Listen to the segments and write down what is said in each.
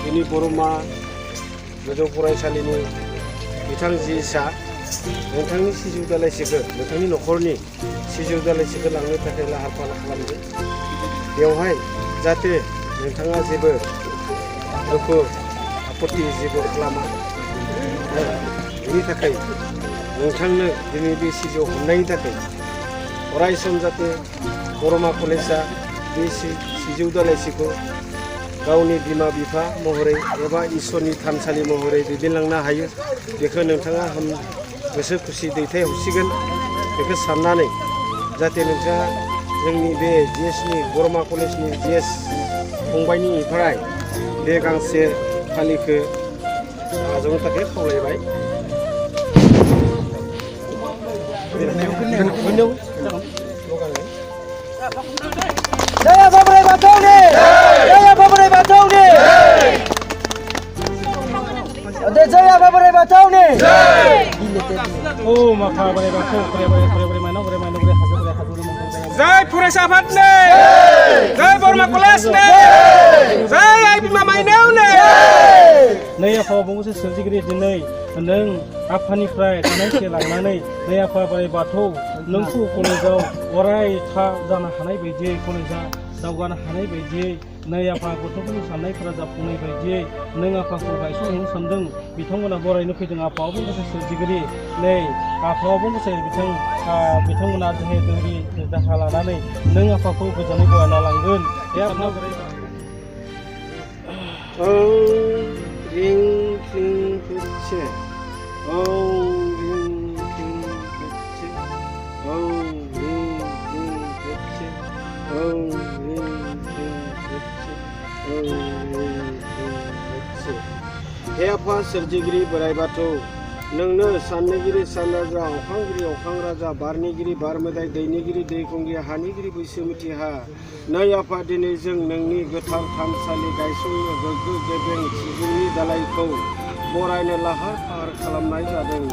जोंनि बरमा गोजौ फरायसालिनि बिथां जिसा नोंथांनि सिजौ दालाइसेखौ नोंथांनि न'खरनि सिजौ दालाइसेखौ लांनो थाखाय लाहार फाहार खालामदों। बेवहाय जाहाथे नोंथाङा जेबो दुखु आपत्ति जेबो खालामा, बेनि थाखाय नोंथांनो दिनै बे सिजौ हरनायनि थाखाय अराय सम जाहाथे बरमा कलेजआ बे सिजौ दालाइसेखौ गावनि बिमा बिफा महरै एबा इसोरनि थानसालि महरै दैदेनलांनो हायो, बेखौ नोंथाङा गोसो खुसि दैथायहरसिगोन बेखौ साननानै जाहाथे नोंथाङा जोंनि बे जिएसनि बरमा कलेजनि जिएस फंबायनिफ्राय बे गांसे फालिखौ आजावनो थाखाय खावलायबाय। Jaya Bapak Batoni! Jaya Bapak Batoni! Jaya Bapak Batoni! Oh, maka boleh baca, boleh mana, boleh hasil. Jai Puresa Fatne! Jai Borma Kolesne! Jai Bima Maineune! नै आफा बंगसे सोरजिगिरि दिनै नों आफानिफ्राय थानायसे लांनानै नै आफा बोराइ बाथौ नोंखौ कलेजाव अराय था जानो हानाय बायदियै कलेजा दावगानो हानाय बायदियै नै आफा गथ'फोरनि साननायफोरा जाफुंनाय बायदियै नों आफाखौ गायसनहैनो सानदों बिथांमोना बरायनो फैदों। आफा बंगसे सोरजिगिरि नै आफा बंगसे बिथांमोना जोहे दोरि दाहा लानानै नों आफाखौ गोजानै बरायना लांगोन। बे आफा बोराइ Ring ring kece, ring ring kece, ring ring kece, ring ring kece, ring kece. He apa सोरजिगिरि बोराइ बाथौ नोंनो साननिगिरि सानराजा अखांगिरि अखां राजा बारनिगिरि बार मोदाय दैनिगिरि दै खुंगिरि हानिगिरि बैसोमुथि हा नै आफा दिनै जों नोंनि गोथार थानसालि गायसननो गोग्गो गेबें सिजौनि दालाइखौ बरायनो लाहार फाहार खालामनाय जादों।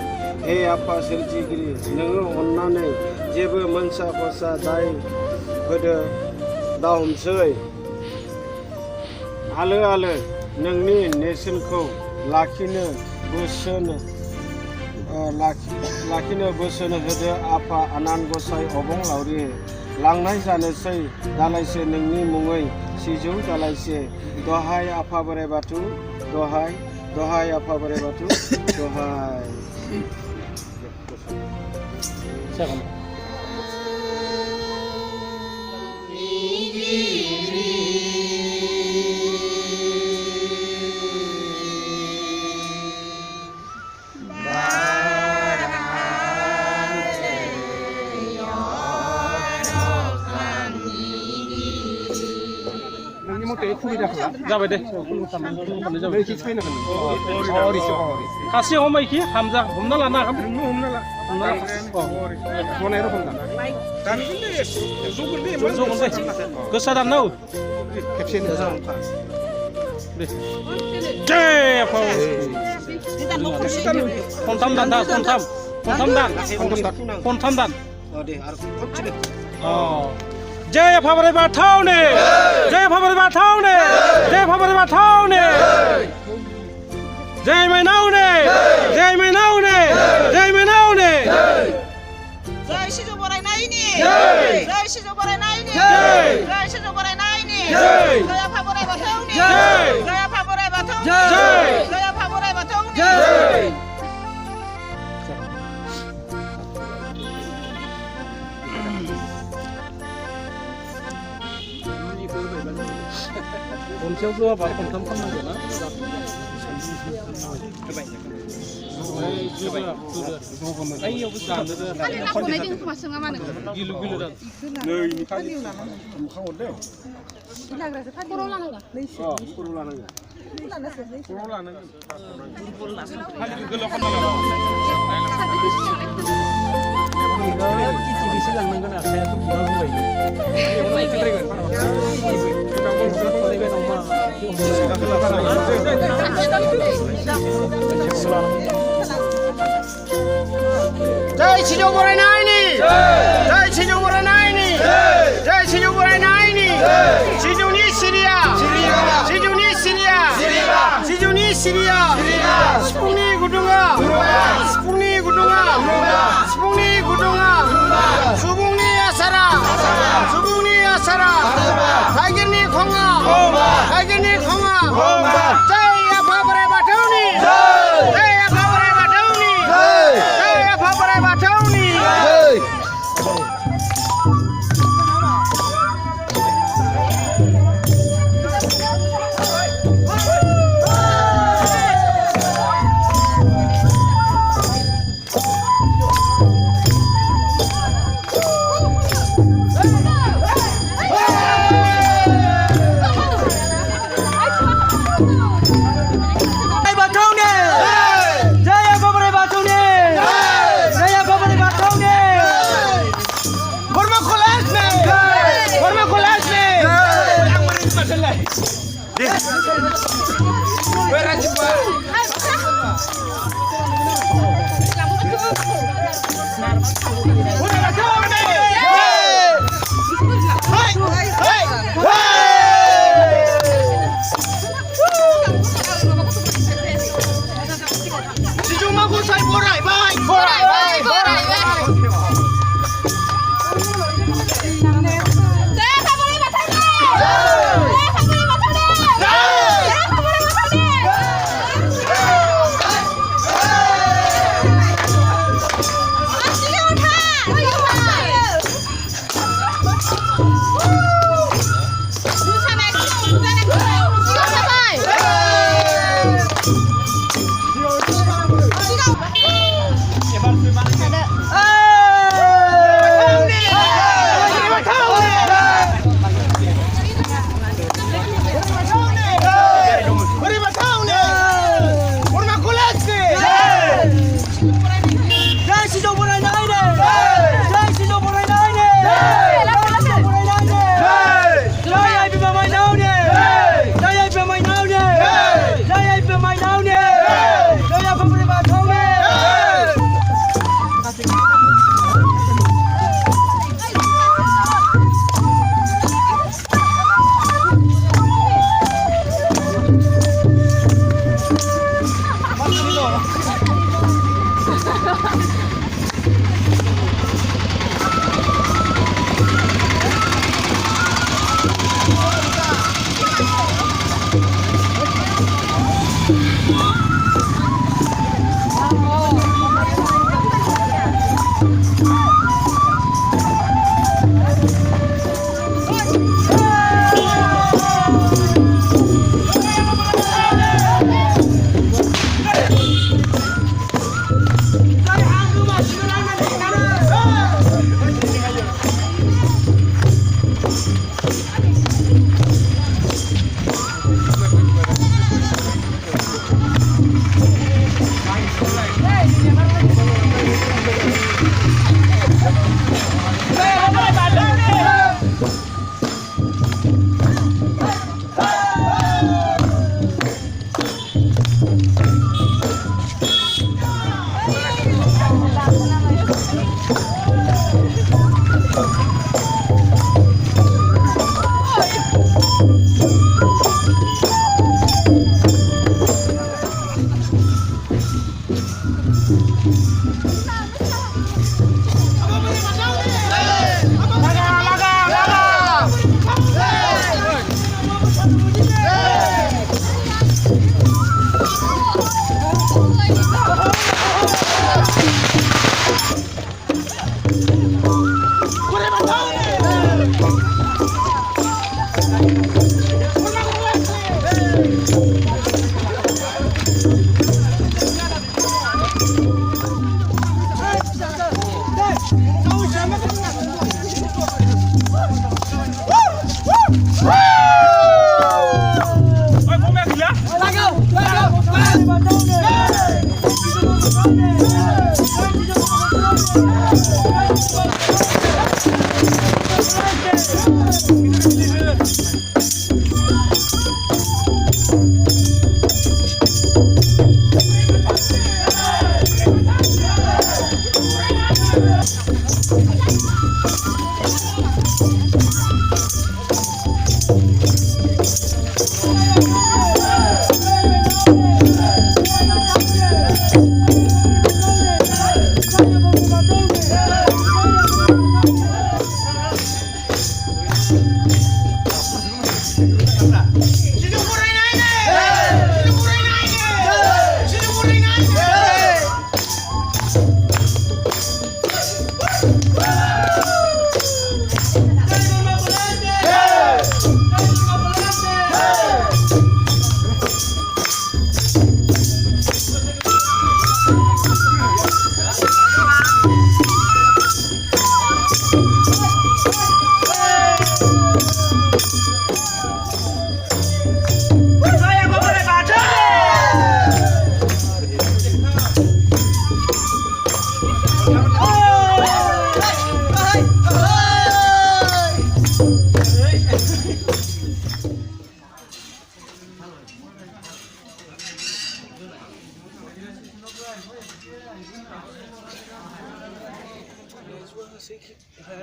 हे आफा सोरजिगिरि नोङो अननानै जेबो मोनसा खसा दाय होदो दा हमसै आलो आलो नोंनि नेरसोनखौ लाखिनो बोसोन होदो आफा आनान गसाइ अबं लावरि लांनाय जानोसै दालाइसे नोंनि मुङै सिजौ दालाइसे दहाय आफा बोराइ बाथौ दहाय दहाय आफा बोराइ बाथौ दहाय। जाबाय दे खासे हमायखि हामजा हमना लाना गोसा दानौ खनथाम दान खनथाम दान जय आफा बोराइ बाथौनि जय आफा बोराइ बाथौनि जय आफा बोराइ बाथौनि जय माइनावनि जय माइनावनि जय माइनावनि जय सिजौ बरायनायनि जय सिजौ बरायनायनि जय सिजौ बरायनायनि जय आफा बोराइ बाथौनि जय आफा बोराइ बाथौनि जय आफा बोराइ बाथौनि खनसेयाव जौआबा खनथाम खालामनांगौ ना गिलु गिलु दान जय सिजौ बरायनायनि जय सिजौ बरायनायनि जय सिजौ बरायनायनि सिजौनि सिरिया सिजौनि सिरिया सिरिया सिफुंनि गुदुङा सिफुंनि गुदुङा सिफुंनि गुदुङा सुबुंनि आसारा सुबुंनि आसारा थाइगिरनि खङा थाइगिरनि खङा जय आफा बोराइ बाथौनि जय आफा बोराइ बाथौनि जय आफा बोराइ बाथौनि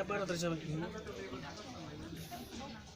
बाराद्राय जाबाय